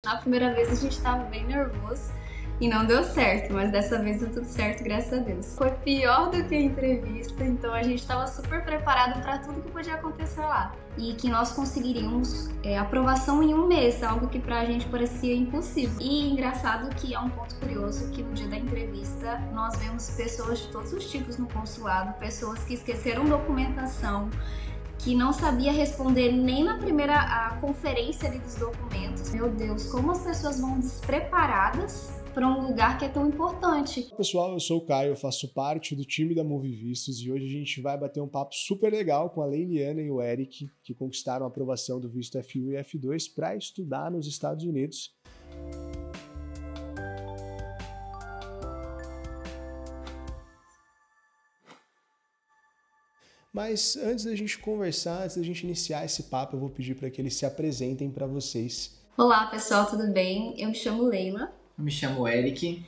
Na primeira vez a gente tava bem nervoso e não deu certo, mas dessa vez deu tudo certo, graças a Deus. Foi pior do que a entrevista, então a gente estava super preparado para tudo que podia acontecer lá. E que nós conseguiríamos aprovação em um mês, algo que pra gente parecia impossível. E engraçado que é um ponto curioso que no dia da entrevista nós vemos pessoas de todos os tipos no consulado, pessoas que esqueceram documentação, que não sabia responder nem na primeira conferência ali dos documentos. Meu Deus, como as pessoas vão despreparadas para um lugar que é tão importante. Pessoal, eu sou o Caio, eu faço parte do time da Move Vistos e hoje a gente vai bater um papo super legal com a Leiliana e o Eric, que conquistaram a aprovação do visto F1 e F2 para estudar nos Estados Unidos. Mas antes da gente conversar, antes da gente iniciar esse papo, eu vou pedir para que eles se apresentem para vocês. Olá pessoal, tudo bem? Eu me chamo Leila. Eu me chamo Eric.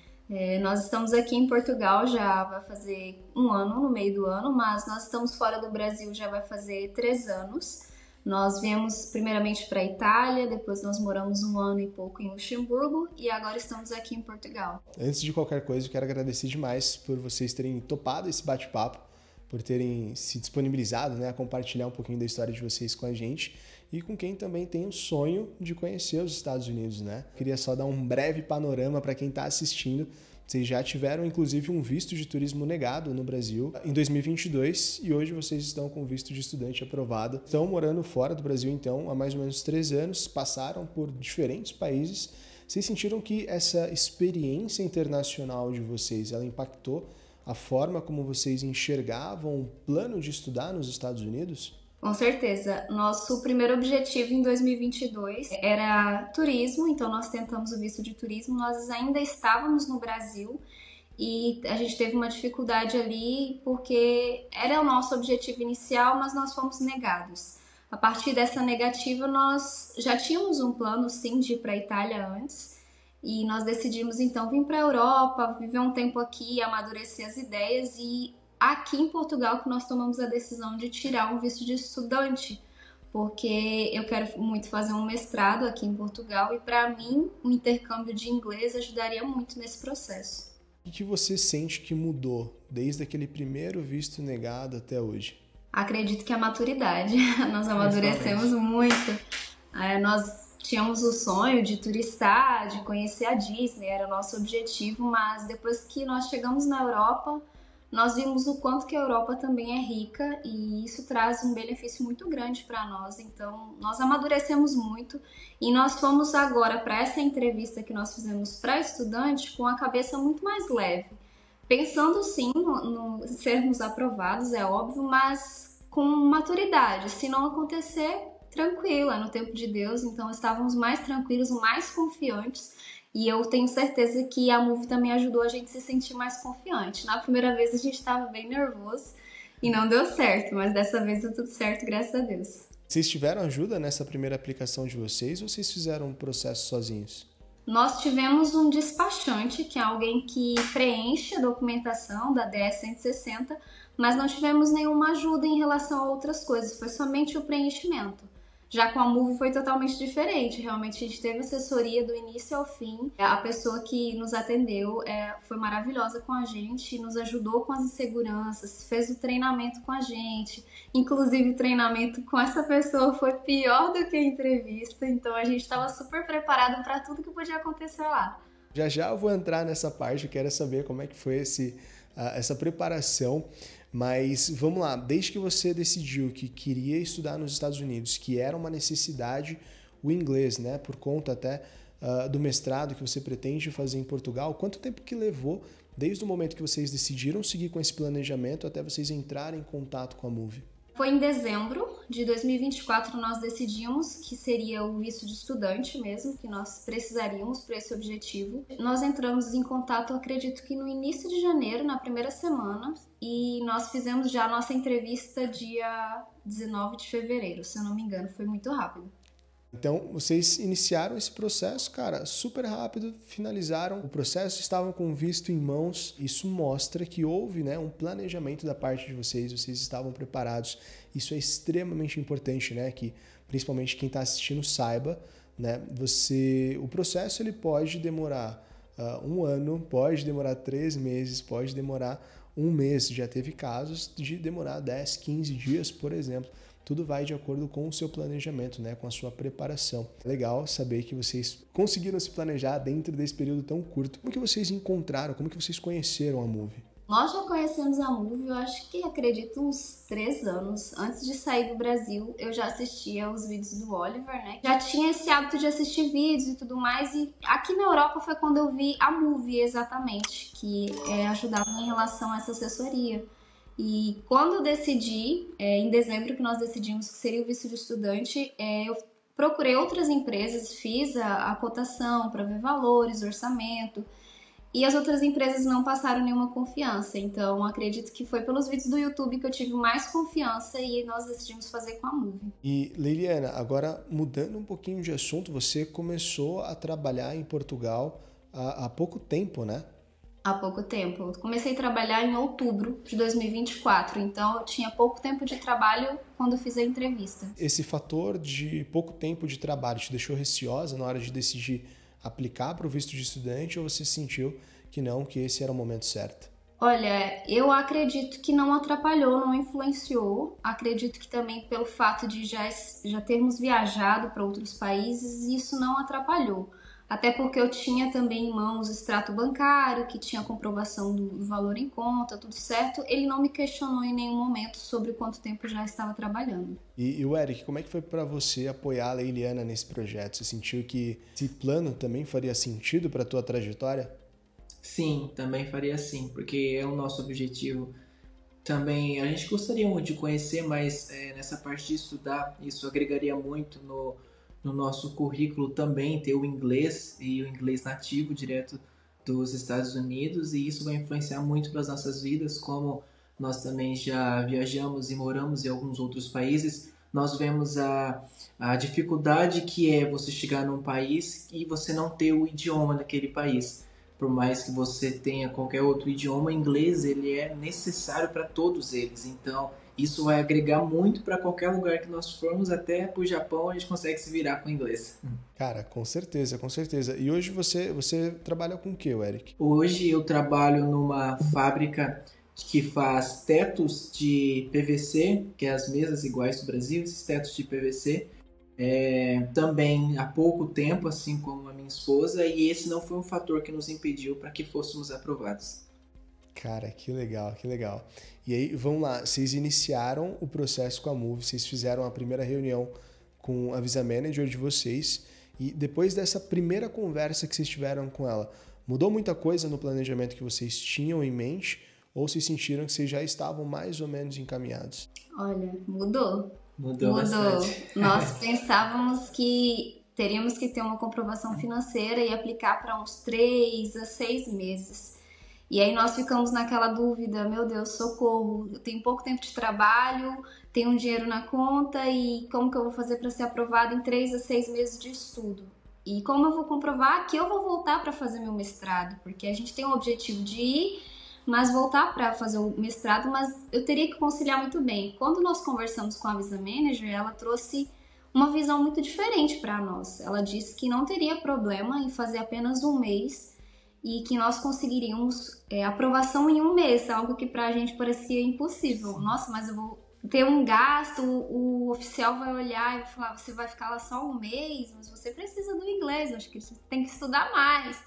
Nós estamos aqui em Portugal, já vai fazer um ano, no meio do ano, mas nós estamos fora do Brasil, já vai fazer 3 anos. Nós viemos primeiramente para a Itália, depois nós moramos um ano e pouco em Luxemburgo e agora estamos aqui em Portugal. Antes de qualquer coisa, eu quero agradecer demais por vocês terem topado esse bate-papo, por terem se disponibilizado, né, a compartilhar um pouquinho da história de vocês com a gente e com quem também tem o sonho de conhecer os Estados Unidos, né? Queria só dar um breve panorama para quem está assistindo. Vocês já tiveram, inclusive, um visto de turismo negado no Brasil em 2022 e hoje vocês estão com visto de estudante aprovado. Estão morando fora do Brasil, então, há mais ou menos 3 anos, passaram por diferentes países. Vocês sentiram que essa experiência internacional de vocês, ela impactou a forma como vocês enxergavam o plano de estudar nos Estados Unidos? Com certeza. Nosso primeiro objetivo em 2022 era turismo, então nós tentamos o visto de turismo. Nós ainda estávamos no Brasil e a gente teve uma dificuldade ali porque era o nosso objetivo inicial, mas nós fomos negados. A partir dessa negativa, nós já tínhamos um plano, sim, de ir para a Itália antes. E nós decidimos então vir para a Europa, viver um tempo aqui, amadurecer as ideias e aqui em Portugal que nós tomamos a decisão de tirar um visto de estudante, porque eu quero muito fazer um mestrado aqui em Portugal e para mim o intercâmbio de inglês ajudaria muito nesse processo. O que você sente que mudou desde aquele primeiro visto negado até hoje? Acredito que a maturidade, nós amadurecemos muito, nós tínhamos o sonho de turistar, de conhecer a Disney, era o nosso objetivo, mas depois que nós chegamos na Europa, nós vimos o quanto que a Europa também é rica e isso traz um benefício muito grande para nós. Então, nós amadurecemos muito e nós fomos agora para essa entrevista que nós fizemos para estudante com a cabeça muito mais leve. Pensando sim no sermos aprovados, é óbvio, mas com maturidade. Se não acontecer, tranquila, no tempo de Deus, então estávamos mais tranquilos, mais confiantes e eu tenho certeza que a Move também ajudou a gente a se sentir mais confiante. Na primeira vez a gente estava bem nervoso e não deu certo, mas dessa vez deu tudo certo, graças a Deus. Vocês tiveram ajuda nessa primeira aplicação de vocês ou vocês fizeram um processo sozinhos? Nós tivemos um despachante, que é alguém que preenche a documentação da DS-160, mas não tivemos nenhuma ajuda em relação a outras coisas, foi somente o preenchimento. Já com a Move foi totalmente diferente, realmente a gente teve assessoria do início ao fim. A pessoa que nos atendeu foi maravilhosa com a gente, nos ajudou com as inseguranças, fez o treinamento com a gente. Inclusive o treinamento com essa pessoa foi pior do que a entrevista, então a gente estava super preparado para tudo que podia acontecer lá. Já já eu vou entrar nessa parte, eu quero saber como é que foi essa preparação. Mas vamos lá, desde que você decidiu que queria estudar nos Estados Unidos, que era uma necessidade o inglês, né, por conta até do mestrado que você pretende fazer em Portugal, quanto tempo que levou desde o momento que vocês decidiram seguir com esse planejamento até vocês entrarem em contato com a Move? Foi em dezembro de 2024 nós decidimos que seria o visto de estudante mesmo, que nós precisaríamos para esse objetivo. Nós entramos em contato, acredito que no início de janeiro, na primeira semana, e nós fizemos já a nossa entrevista dia 19 de fevereiro, se eu não me engano, foi muito rápido. Então, vocês iniciaram esse processo, cara, super rápido, finalizaram o processo, estavam com o visto em mãos. Isso mostra que houve, né, um planejamento da parte de vocês estavam preparados. Isso é extremamente importante, né, que principalmente quem está assistindo saiba. né? O processo ele pode demorar 1 ano, pode demorar 3 meses, pode demorar 1 mês. Já teve casos de demorar 10, 15 dias, por exemplo. Tudo vai de acordo com o seu planejamento, né? Com a sua preparação. Legal saber que vocês conseguiram se planejar dentro desse período tão curto. Como que vocês encontraram? Como que vocês conheceram a Move? Nós já conhecemos a Move, eu acho que acredito uns 3 anos. Antes de sair do Brasil, eu já assistia os vídeos do Oliver, né? Já tinha esse hábito de assistir vídeos e tudo mais. E aqui na Europa foi quando eu vi a Move, exatamente, que ajudava em relação a essa assessoria. E quando eu decidi, em dezembro que nós decidimos que seria o visto de estudante, eu procurei outras empresas, fiz a cotação para ver valores, orçamento, e as outras empresas não passaram nenhuma confiança. Então, acredito que foi pelos vídeos do YouTube que eu tive mais confiança e nós decidimos fazer com a Move. E, Leiliana, agora mudando um pouquinho de assunto, você começou a trabalhar em Portugal há pouco tempo, né? Há pouco tempo. Eu comecei a trabalhar em outubro de 2024, então eu tinha pouco tempo de trabalho quando eu fiz a entrevista. Esse fator de pouco tempo de trabalho te deixou receosa na hora de decidir aplicar para o visto de estudante ou você sentiu que não, que esse era o momento certo? Olha, eu acredito que não atrapalhou, não influenciou. Acredito que também pelo fato de já termos viajado para outros países, isso não atrapalhou. Até porque eu tinha também em mãos o extrato bancário, que tinha a comprovação do valor em conta, tudo certo. Ele não me questionou em nenhum momento sobre quanto tempo já estava trabalhando. E o Eric, como é que foi para você apoiar a Leiliana nesse projeto? Você sentiu que esse plano também faria sentido para a tua trajetória? Sim, também faria sim, porque é o nosso objetivo. Também a gente gostaria muito de conhecer, mas nessa parte de estudar, isso agregaria muito no nosso currículo também, ter o inglês e o inglês nativo direto dos Estados Unidos, e isso vai influenciar muito para as nossas vidas, como nós também já viajamos e moramos em alguns outros países. Nós vemos a dificuldade que é você chegar num país e você não ter o idioma daquele país. Por mais que você tenha qualquer outro idioma, o inglês ele é necessário para todos eles. Então, isso vai agregar muito para qualquer lugar que nós formos, até para o Japão a gente consegue se virar com o inglês. Cara, com certeza, com certeza. E hoje você trabalha com o que, Eric? Hoje eu trabalho numa fábrica que faz tetos de PVC, que é as mesas iguais do Brasil, esses tetos de PVC. Também há pouco tempo, assim como a minha esposa, e esse não foi um fator que nos impediu para que fôssemos aprovados. Cara, que legal, que legal. E aí, vamos lá, vocês iniciaram o processo com a Move, vocês fizeram a primeira reunião com a Visa Manager de vocês, e depois dessa primeira conversa que vocês tiveram com ela, mudou muita coisa no planejamento que vocês tinham em mente, ou vocês sentiram que vocês já estavam mais ou menos encaminhados? Olha, mudou. Mudou bastante. Nós pensávamos que teríamos que ter uma comprovação financeira e aplicar para uns 3 a 6 meses. E aí nós ficamos naquela dúvida, meu Deus, socorro, eu tenho pouco tempo de trabalho, tenho um dinheiro na conta e como que eu vou fazer para ser aprovada em 3 a 6 meses de estudo? E como eu vou comprovar que eu vou voltar para fazer meu mestrado? Porque a gente tem o objetivo de ir, mas voltar para fazer o mestrado, mas eu teria que conciliar muito bem. Quando nós conversamos com a Visa Manager, ela trouxe uma visão muito diferente para nós. Ela disse que não teria problema em fazer apenas 1 mês e que nós conseguiríamos aprovação em 1 mês, algo que para a gente parecia impossível. Nossa, mas eu vou ter um gasto, o oficial vai olhar e vai falar, você vai ficar lá só 1 mês, mas você precisa do inglês, acho que você tem que estudar mais.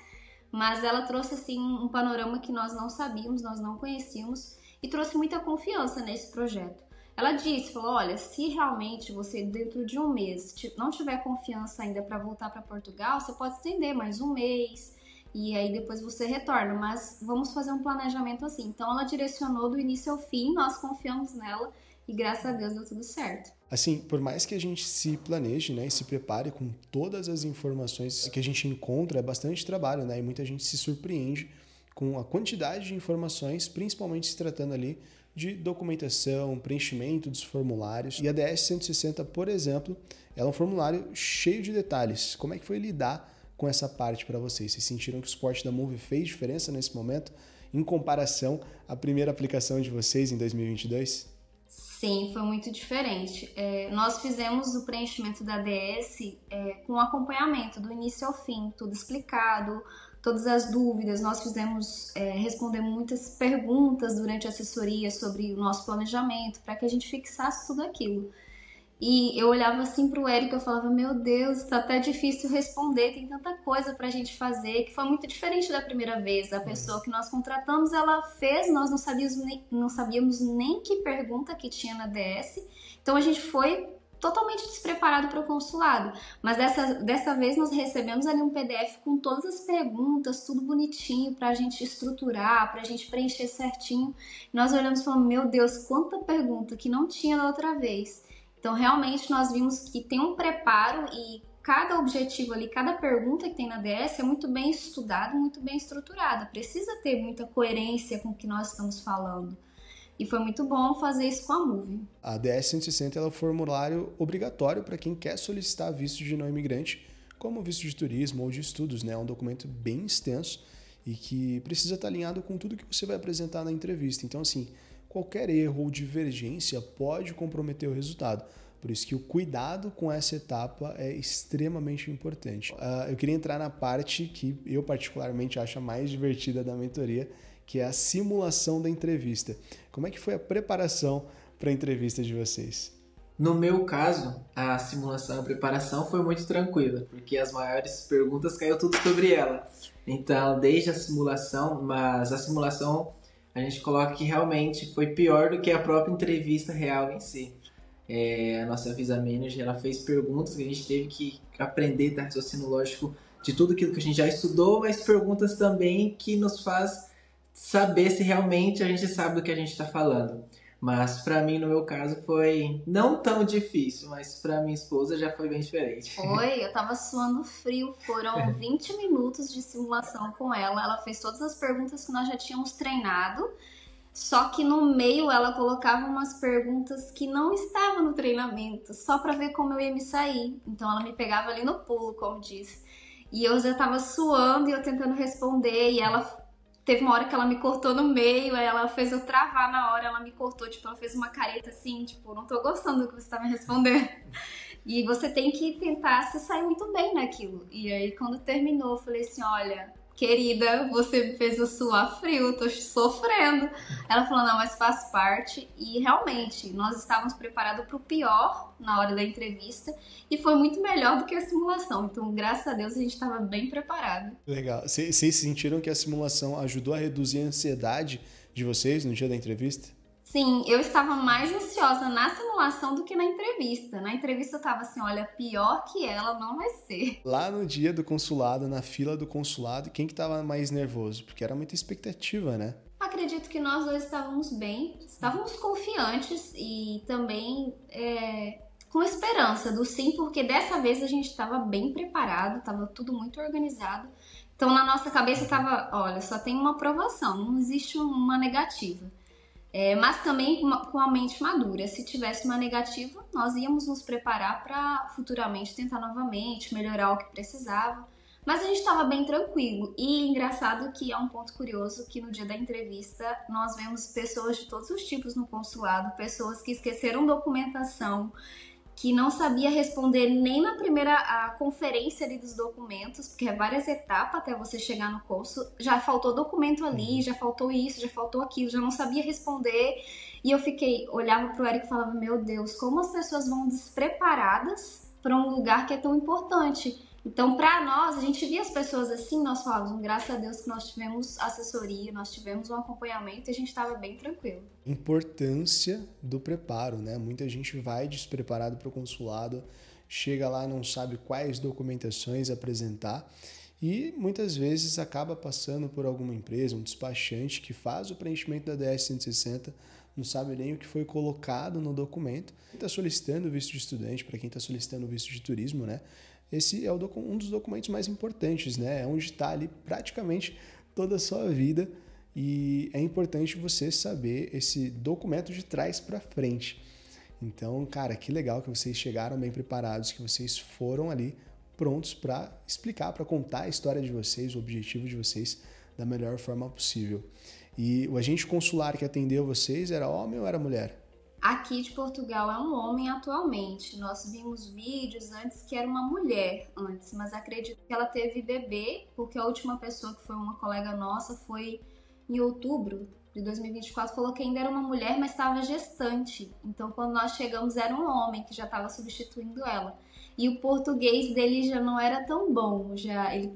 Mas ela trouxe assim um panorama que nós não sabíamos, nós não conhecíamos e trouxe muita confiança nesse projeto. Ela disse, falou, olha, se realmente você dentro de 1 mês não tiver confiança ainda para voltar para Portugal, você pode estender mais 1 mês e aí depois você retorna, mas vamos fazer um planejamento assim. Então ela direcionou do início ao fim, nós confiamos nela e graças a Deus deu tudo certo. Assim, por mais que a gente se planeje, né, e se prepare com todas as informações que a gente encontra, é bastante trabalho, né, e muita gente se surpreende com a quantidade de informações, principalmente se tratando ali de documentação, preenchimento dos formulários. E a DS 160, por exemplo, ela é um formulário cheio de detalhes. Como é que foi lidar com essa parte para vocês? Vocês sentiram que o suporte da Move fez diferença nesse momento, em comparação à primeira aplicação de vocês em 2022? Sim, foi muito diferente. Nós fizemos o preenchimento da ADS com acompanhamento do início ao fim, tudo explicado, todas as dúvidas. Nós respondemos muitas perguntas durante a assessoria sobre o nosso planejamento, para que a gente fixasse tudo aquilo. E eu olhava assim pro Érico e eu falava, meu Deus, tá até difícil responder, tem tanta coisa pra gente fazer, que foi muito diferente da primeira vez. A pessoa que nós contratamos, ela fez, nós não sabíamos nem que pergunta que tinha na DS, então a gente foi totalmente despreparado para o consulado. Mas dessa vez nós recebemos ali um PDF com todas as perguntas, tudo bonitinho pra gente estruturar, pra gente preencher certinho. Nós olhamos e falamos, meu Deus, quanta pergunta que não tinha da outra vez. Então, realmente, nós vimos que tem um preparo e cada objetivo ali, cada pergunta que tem na DS é muito bem estudada, muito bem estruturada. Precisa ter muita coerência com o que nós estamos falando. E foi muito bom fazer isso com a Move. A DS 160 é um formulário obrigatório para quem quer solicitar visto de não imigrante, como visto de turismo ou de estudos, né? É um documento bem extenso e que precisa estar alinhado com tudo que você vai apresentar na entrevista. Então, assim, qualquer erro ou divergência pode comprometer o resultado. Por isso que o cuidado com essa etapa é extremamente importante. Eu queria entrar na parte que eu particularmente acho a mais divertida da mentoria, que é a simulação da entrevista. Como é que foi a preparação para a entrevista de vocês? No meu caso, a simulação e a preparação foi muito tranquila, porque as maiores perguntas caiu tudo sobre ela. Então, desde a simulação, mas a simulação a gente coloca que realmente foi pior do que a própria entrevista real em si. A nossa Visa Manager, ela fez perguntas que a gente teve que aprender, tá, raciocínio lógico de tudo aquilo que a gente já estudou, mas perguntas também que nos faz saber se realmente a gente sabe do que a gente está falando. Mas para mim, no meu caso, foi não tão difícil, mas para minha esposa já foi bem diferente. Foi, eu tava suando frio, foram 20 minutos de simulação com ela. Ela fez todas as perguntas que nós já tínhamos treinado, só que no meio ela colocava umas perguntas que não estavam no treinamento, só para ver como eu ia me sair. Então ela me pegava ali no pulo, como diz. E eu já tava suando e eu tentando responder, e ela teve uma hora que ela me cortou no meio, aí ela fez eu travar na hora, ela me cortou, tipo, ela fez uma careta assim, tipo, não tô gostando do que você tá me respondendo. E você tem que tentar se sair muito bem naquilo. E aí, quando terminou, eu falei assim, olha, querida, você me fez eu suar frio, eu tô sofrendo. Ela falou, não, mas faz parte. E realmente, nós estávamos preparados para o pior na hora da entrevista e foi muito melhor do que a simulação. Então, graças a Deus, a gente estava bem preparado. Legal. Vocês sentiram que a simulação ajudou a reduzir a ansiedade de vocês no dia da entrevista? Sim, eu estava mais ansiosa na simulação do que na entrevista. Na entrevista eu estava assim, olha, pior que ela não vai ser. Lá no dia do consulado, na fila do consulado, quem que estava mais nervoso? Porque era muita expectativa, né? Acredito que nós dois estávamos bem, estávamos confiantes e também com esperança do sim, porque dessa vez a gente estava bem preparado, estava tudo muito organizado. Então na nossa cabeça estava, olha, só tem uma aprovação, não existe uma negativa. Mas também com a mente madura. Se tivesse uma negativa, nós íamos nos preparar para futuramente tentar novamente, melhorar o que precisava. Mas a gente estava bem tranquilo. E engraçado que é um ponto curioso que no dia da entrevista nós vemos pessoas de todos os tipos no consulado, pessoas que esqueceram documentação, que não sabia responder nem na primeira conferência ali dos documentos, porque é várias etapas até você chegar no cônsul, já faltou documento ali, já faltou isso, já faltou aquilo, já não sabia responder, e eu olhava pro Érico e falava, meu Deus, como as pessoas vão despreparadas para um lugar que é tão importante. Então, para nós, a gente via as pessoas assim, nós falávamos, graças a Deus que nós tivemos assessoria, nós tivemos um acompanhamento e a gente estava bem tranquilo. Importância do preparo, né? Muita gente vai despreparado para o consulado, chega lá, não sabe quais documentações apresentar e muitas vezes acaba passando por alguma empresa, um despachante que faz o preenchimento da DS 160, não sabe nem o que foi colocado no documento. Quem está solicitando o visto de estudante, para quem está solicitando o visto de turismo, né? Esse é um dos documentos mais importantes, né? É onde está ali praticamente toda a sua vida e é importante você saber esse documento de trás para frente. Então, cara, que legal que vocês chegaram bem preparados, que vocês foram ali prontos para explicar, para contar a história de vocês, o objetivo de vocês da melhor forma possível. E o agente consular que atendeu vocês era homem ou era mulher? Aqui de Portugal é um homem atualmente. Nós vimos vídeos antes que era uma mulher antes, mas acredito que ela teve bebê, porque a última pessoa que foi uma colega nossa foi em outubro de 2024, falou que ainda era uma mulher, mas estava gestante. Então quando nós chegamos era um homem que já estava substituindo ela. E o português dele já não era tão bom,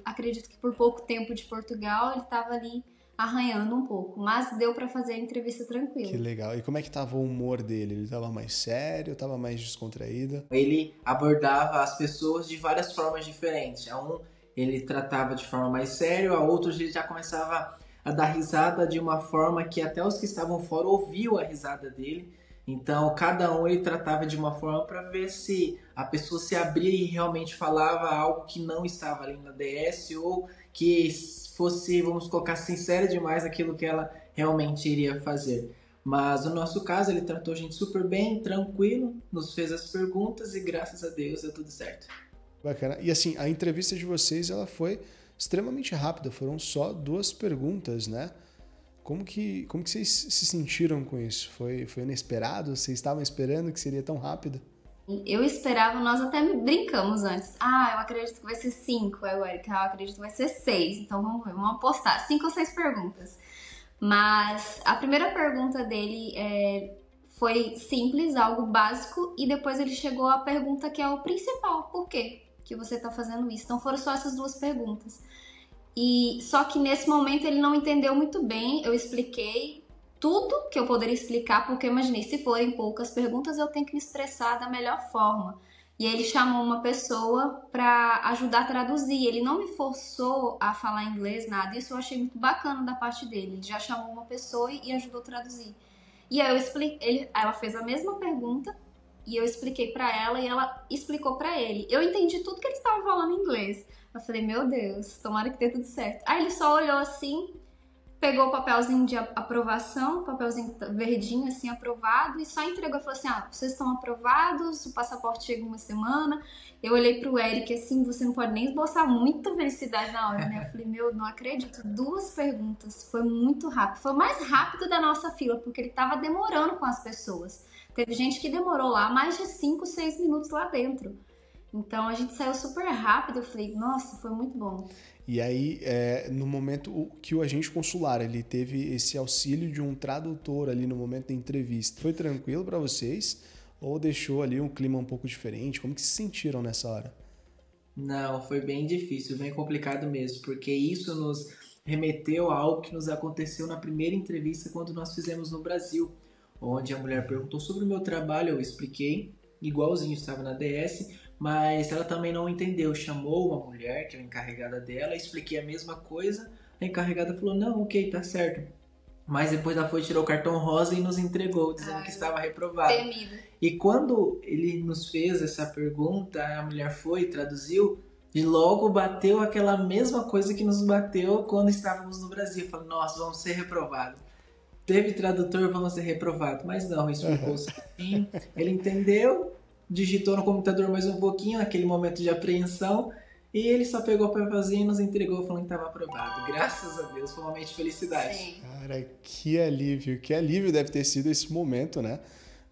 acredito que por pouco tempo de Portugal ele estava ali arranhando um pouco, mas deu pra fazer a entrevista tranquila. Que legal. E como é que tava o humor dele? Ele tava mais sério, tava mais descontraído? Ele abordava as pessoas de várias formas diferentes. A um ele tratava de forma mais séria, a outros ele já começava a dar risada de uma forma que até os que estavam fora ouviam a risada dele. Então, cada um ele tratava de uma forma para ver se a pessoa se abria e realmente falava algo que não estava ali na DS ou que fosse, vamos colocar, sincera demais aquilo que ela realmente iria fazer. Mas no nosso caso, ele tratou a gente super bem, tranquilo, nos fez as perguntas e graças a Deus deu tudo certo. Bacana. E assim, a entrevista de vocês, ela foi extremamente rápida, foram só 2 perguntas, né? Como que vocês se sentiram com isso? Foi inesperado? Vocês estavam esperando que seria tão rápido? Eu esperava, nós até brincamos antes. Eu acredito que vai ser 5. Aí o Eric, eu acredito que vai ser 6. Então vamos ver, vamos apostar. 5 ou 6 perguntas. Mas a primeira pergunta dele foi simples, algo básico. E depois ele chegou à pergunta que é o principal. Por quê que você tá fazendo isso? Então foram só essas 2 perguntas. E só que nesse momento ele não entendeu muito bem. Eu expliquei tudo que eu poderia explicar, porque eu imaginei, se forem poucas perguntas, eu tenho que me expressar da melhor forma. E aí ele chamou uma pessoa para ajudar a traduzir. Ele não me forçou a falar inglês, nada. Isso eu achei muito bacana da parte dele. Ele já chamou uma pessoa e ajudou a traduzir. E aí ela fez a mesma pergunta e eu expliquei para ela e ela explicou para ele. Eu entendi tudo que ele estava falando em inglês. Eu falei, meu Deus, tomara que dê tudo certo. Aí ele só olhou assim, pegou o papelzinho de aprovação, papelzinho verdinho, assim, aprovado, e só entregou e falou assim, vocês estão aprovados, o passaporte chega uma semana. Eu olhei pro Eric, assim, você não pode nem esboçar muita felicidade na hora, né? Eu falei, não acredito, 2 perguntas, foi muito rápido. Foi o mais rápido da nossa fila, porque ele tava demorando com as pessoas. Teve gente que demorou lá mais de 5, 6 minutos lá dentro. Então a gente saiu super rápido, eu falei, nossa, foi muito bom. E aí, no momento que o agente consular, ele teve esse auxílio de um tradutor ali no momento da entrevista, foi tranquilo para vocês? Ou deixou ali um clima um pouco diferente? Como que se sentiram nessa hora? Não, foi bem difícil, bem complicado mesmo, porque isso nos remeteu a algo que nos aconteceu na primeira entrevista quando nós fizemos no Brasil, onde a mulher perguntou sobre o meu trabalho, eu expliquei, igualzinho estava na DS, mas ela também não entendeu, chamou uma mulher, que é a encarregada dela, expliquei a mesma coisa, a encarregada falou, não, ok, tá certo. Mas depois ela foi, tirou o cartão rosa e nos entregou, dizendo que estava reprovado. Temido. E quando ele nos fez essa pergunta, a mulher foi e traduziu, e logo bateu aquela mesma coisa que nos bateu quando estávamos no Brasil. Falou, nossa, vamos ser reprovados. Teve tradutor, vamos ser reprovados. Mas não, explicou certinho. Ele entendeu, digitou no computador mais um pouquinho, naquele momento de apreensão, e ele só pegou o papelzinho e nos entregou falando que estava aprovado. Graças a Deus, foi um momento de felicidade. Sim. Cara, que alívio deve ter sido esse momento, né?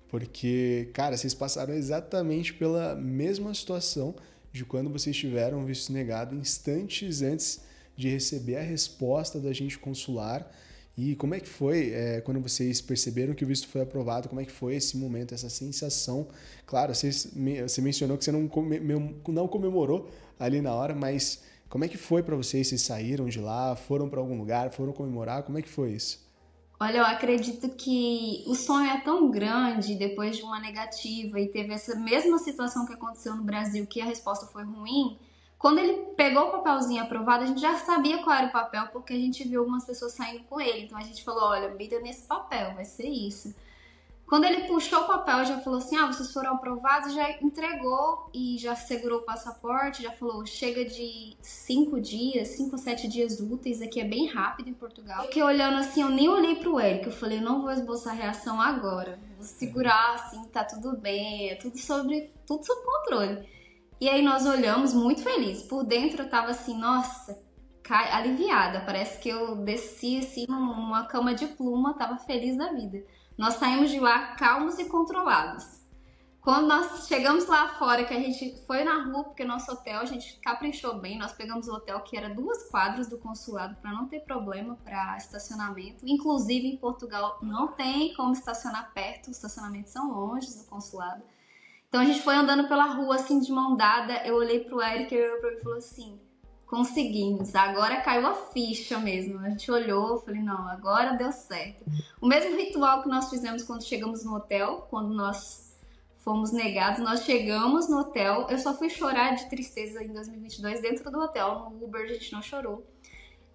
Porque, cara, vocês passaram exatamente pela mesma situação de quando vocês tiveram o visto negado instantes antes de receber a resposta do agente consular. E como é que foi quando vocês perceberam que o visto foi aprovado? Como é que foi esse momento, essa sensação? Claro, você mencionou que você não comemorou ali na hora, mas como é que foi para vocês? Vocês saíram de lá, foram para algum lugar, foram comemorar? Como é que foi isso? Olha, eu acredito que o sonho é tão grande depois de uma negativa e teve essa mesma situação que aconteceu no Brasil, que a resposta foi ruim. Quando ele pegou o papelzinho aprovado, a gente já sabia qual era o papel, porque a gente viu algumas pessoas saindo com ele. Então a gente falou, olha, mira nesse papel, vai ser isso. Quando ele puxou o papel, já falou assim, vocês foram aprovados, já entregou e já segurou o passaporte, já falou, chega de 5 ou 7 dias úteis, aqui é bem rápido em Portugal. Eu fiquei olhando assim, eu nem olhei pro Eric, eu falei, não vou esboçar reação agora, vou segurar assim, tá tudo bem, é tudo sob controle. E aí nós olhamos muito felizes, por dentro eu tava assim, nossa, aliviada, parece que eu desci assim numa cama de pluma, tava feliz da vida. Nós saímos de lá calmos e controlados. Quando nós chegamos lá fora, que a gente foi na rua, porque nosso hotel, a gente caprichou bem, nós pegamos o hotel que era 2 quadras do consulado para não ter problema para estacionamento. Inclusive em Portugal não tem como estacionar perto, os estacionamentos são longe do consulado. Então a gente foi andando pela rua assim de mão dada, eu olhei pro Eric e ele olhou pra mim e falou assim, conseguimos, agora caiu a ficha mesmo. A gente olhou, eu falei, não, agora deu certo. O mesmo ritual que nós fizemos quando chegamos no hotel, quando nós fomos negados, nós chegamos no hotel, eu só fui chorar de tristeza em 2022 dentro do hotel, no Uber a gente não chorou.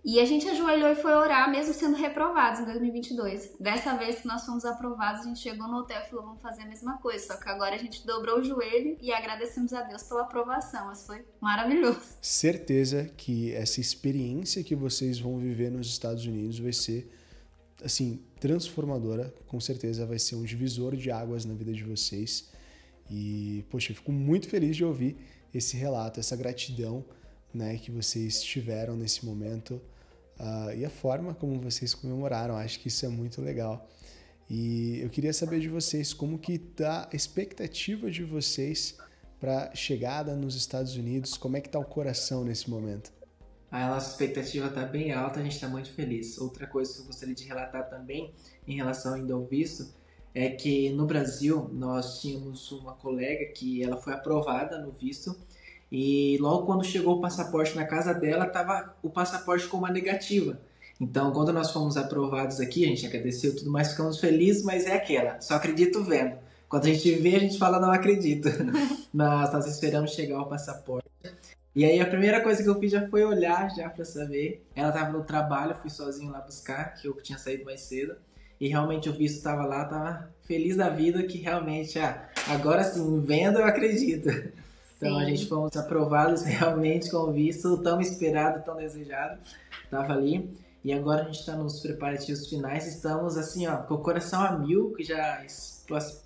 E a gente ajoelhou e foi orar, mesmo sendo reprovados em 2022. Dessa vez que nós fomos aprovados, a gente chegou no hotel e falou, vamos fazer a mesma coisa, só que agora a gente dobrou o joelho e agradecemos a Deus pela aprovação, mas foi maravilhoso. Certeza que essa experiência que vocês vão viver nos Estados Unidos vai ser, assim, transformadora, com certeza vai ser um divisor de águas na vida de vocês. E, poxa, eu fico muito feliz de ouvir esse relato, essa gratidão, né, que vocês tiveram nesse momento e a forma como vocês comemoraram. Acho que isso é muito legal. E eu queria saber de vocês como que tá a expectativa de vocês para a chegada nos Estados Unidos, como é que tá o coração nesse momento? A nossa expectativa está bem alta, a gente está muito feliz. Outra coisa que eu gostaria de relatar também em relação ainda ao visto é que no Brasil nós tínhamos uma colega que ela foi aprovada no visto e logo quando chegou o passaporte na casa dela, tava o passaporte com uma negativa. Então, quando nós fomos aprovados aqui, a gente agradeceu tudo mais, ficamos felizes, mas é aquela, só acredito vendo. Quando a gente vê, a gente fala, não acredito. Nós esperamos chegar o passaporte. E aí a primeira coisa que eu fiz já foi olhar já para saber. Ela tava no trabalho, fui sozinho lá buscar, que eu tinha saído mais cedo. E realmente o visto estava lá, tava feliz da vida que realmente, agora sim, vendo eu acredito. Então a gente fomos aprovados realmente com o visto tão esperado, tão desejado. Tava ali. E agora a gente está nos preparativos finais. Estamos assim, com o coração a mil, que já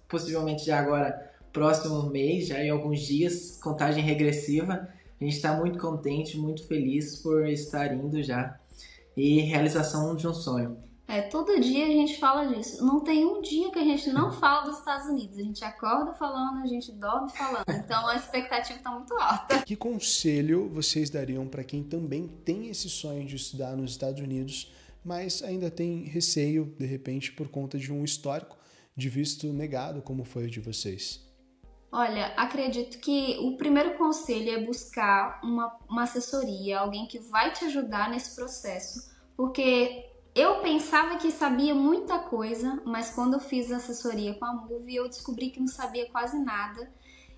possivelmente já agora, próximo mês, já em alguns dias, contagem regressiva. A gente está muito contente, muito feliz por estar indo já. E realização de um sonho. Todo dia a gente fala disso. Não tem um dia que a gente não fala dos Estados Unidos. A gente acorda falando, a gente dorme falando. Então a expectativa está muito alta. Que conselho vocês dariam para quem também tem esse sonho de estudar nos Estados Unidos, mas ainda tem receio, de repente, por conta de um histórico de visto negado, como foi o de vocês? Olha, acredito que o primeiro conselho é buscar uma assessoria, alguém que vai te ajudar nesse processo, porque eu pensava que sabia muita coisa, mas quando eu fiz assessoria com a Move, eu descobri que não sabia quase nada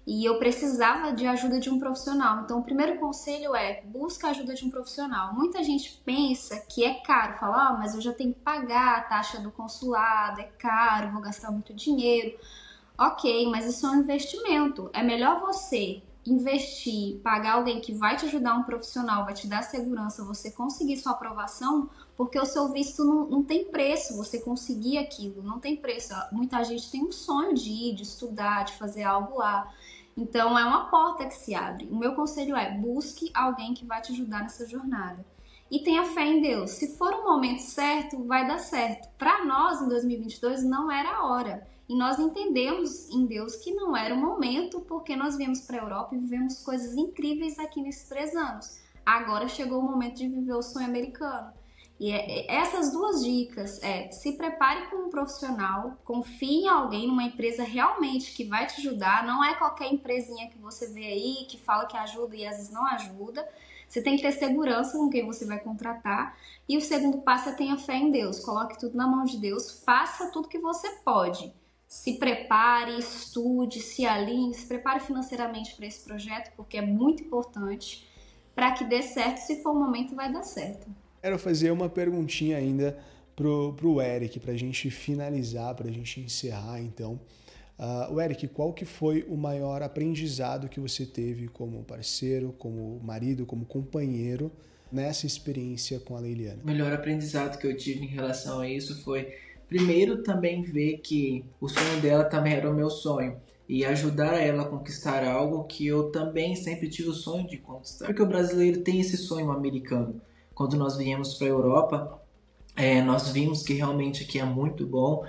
e eu precisava de ajuda de um profissional. Então, o primeiro conselho é busca a ajuda de um profissional. Muita gente pensa que é caro, fala, mas eu já tenho que pagar a taxa do consulado, é caro, vou gastar muito dinheiro. Ok, mas isso é um investimento. É melhor você investir, pagar alguém que vai te ajudar, um profissional, vai te dar segurança, você conseguir sua aprovação, porque o seu visto não tem preço, você conseguir aquilo, não tem preço. Muita gente tem um sonho de ir, de estudar, de fazer algo lá. Então é uma porta que se abre. O meu conselho é, busque alguém que vai te ajudar nessa jornada. E tenha fé em Deus. Se for o momento certo, vai dar certo. Para nós, em 2022, não era a hora. E nós entendemos em Deus que não era o momento, porque nós viemos para a Europa e vivemos coisas incríveis aqui nesses 3 anos. Agora chegou o momento de viver o sonho americano. E essas 2 dicas se prepare com um profissional, confie em alguém, numa empresa realmente que vai te ajudar. Não é qualquer empresinha que você vê aí, que fala que ajuda e às vezes não ajuda. Você tem que ter segurança com quem você vai contratar. E o segundo passo é tenha fé em Deus. Coloque tudo na mão de Deus, faça tudo que você pode. Se prepare, estude, se alinhe, se prepare financeiramente para esse projeto, porque é muito importante para que dê certo. Se for o momento, vai dar certo. Quero fazer uma perguntinha ainda pro Eric, para a gente finalizar, para a gente encerrar, então. O Eric, qual que foi o maior aprendizado que você teve como parceiro, como marido, como companheiro nessa experiência com a Leiliana? O melhor aprendizado que eu tive em relação a isso foi, primeiro, também ver que o sonho dela também era o meu sonho e ajudar ela a conquistar algo que eu também sempre tive o sonho de conquistar. Porque o brasileiro tem esse sonho americano. Quando nós viemos para a Europa, nós vimos que realmente aqui é muito bom,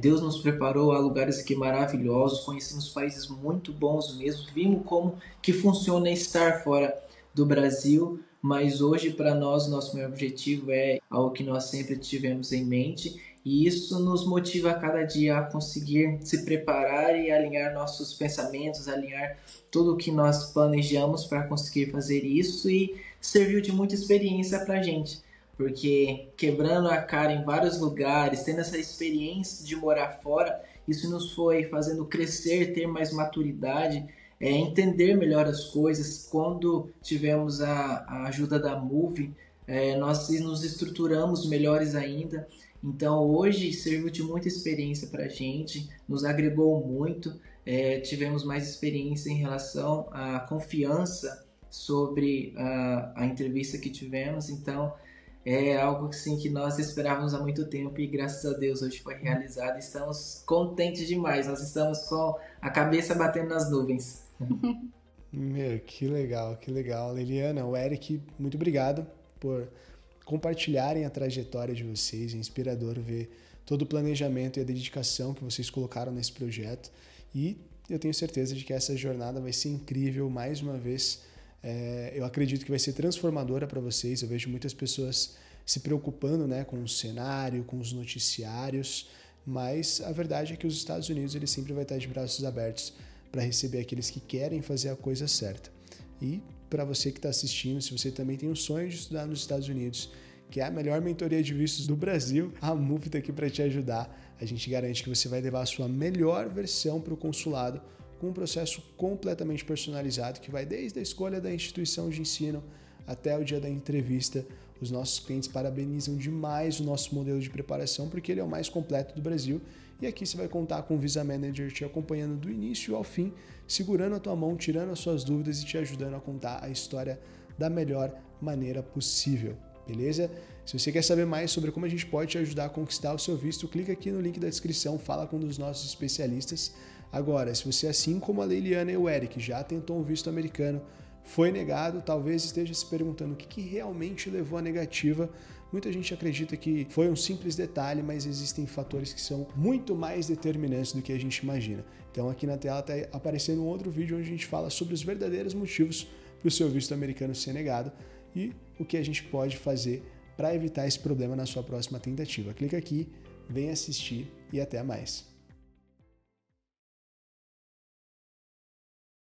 Deus nos preparou a lugares aqui maravilhosos, conhecemos países muito bons mesmo, vimos como que funciona estar fora do Brasil, mas hoje para nós nosso maior objetivo é algo que nós sempre tivemos em mente, e isso nos motiva a cada dia a conseguir se preparar e alinhar nossos pensamentos, alinhar tudo o que nós planejamos para conseguir fazer isso, e serviu de muita experiência para a gente, porque quebrando a cara em vários lugares, tendo essa experiência de morar fora, isso nos foi fazendo crescer, ter mais maturidade, entender melhor as coisas. Quando tivemos a ajuda da Move, nós nos estruturamos melhores ainda. Então hoje serviu de muita experiência para a gente, nos agregou muito, tivemos mais experiência em relação à confiança sobre a entrevista que tivemos. Então é algo assim, que nós esperávamos há muito tempo e graças a Deus hoje foi realizado. Estamos contentes demais, nós estamos com a cabeça batendo nas nuvens. Meu, que legal, que legal. Liliana, o Eric, muito obrigado por compartilharem a trajetória de vocês. É inspirador ver todo o planejamento e a dedicação que vocês colocaram nesse projeto. E eu tenho certeza de que essa jornada vai ser incrível. Mais uma vez, eu acredito que vai ser transformadora para vocês. Eu vejo muitas pessoas se preocupando, né, com o cenário, com os noticiários, mas a verdade é que os Estados Unidos ele sempre vai estar de braços abertos para receber aqueles que querem fazer a coisa certa. E para você que está assistindo, se você também tem um sonho de estudar nos Estados Unidos, que é a melhor mentoria de vistos do Brasil, a Move está aqui para te ajudar. A gente garante que você vai levar a sua melhor versão para o consulado, com um processo completamente personalizado, que vai desde a escolha da instituição de ensino até o dia da entrevista. Os nossos clientes parabenizam demais o nosso modelo de preparação, porque ele é o mais completo do Brasil. E aqui você vai contar com o Visa Manager te acompanhando do início ao fim, segurando a tua mão, tirando as suas dúvidas e te ajudando a contar a história da melhor maneira possível, beleza? Se você quer saber mais sobre como a gente pode te ajudar a conquistar o seu visto, clica aqui no link da descrição, fala com um dos nossos especialistas. Agora, se você, assim como a Liliana e o Eric, já tentou um visto americano, foi negado, talvez esteja se perguntando o que realmente levou à negativa. Muita gente acredita que foi um simples detalhe, mas existem fatores que são muito mais determinantes do que a gente imagina. Então aqui na tela está aparecendo um outro vídeo onde a gente fala sobre os verdadeiros motivos para o seu visto americano ser negado e o que a gente pode fazer para evitar esse problema na sua próxima tentativa. Clica aqui, vem assistir e até mais.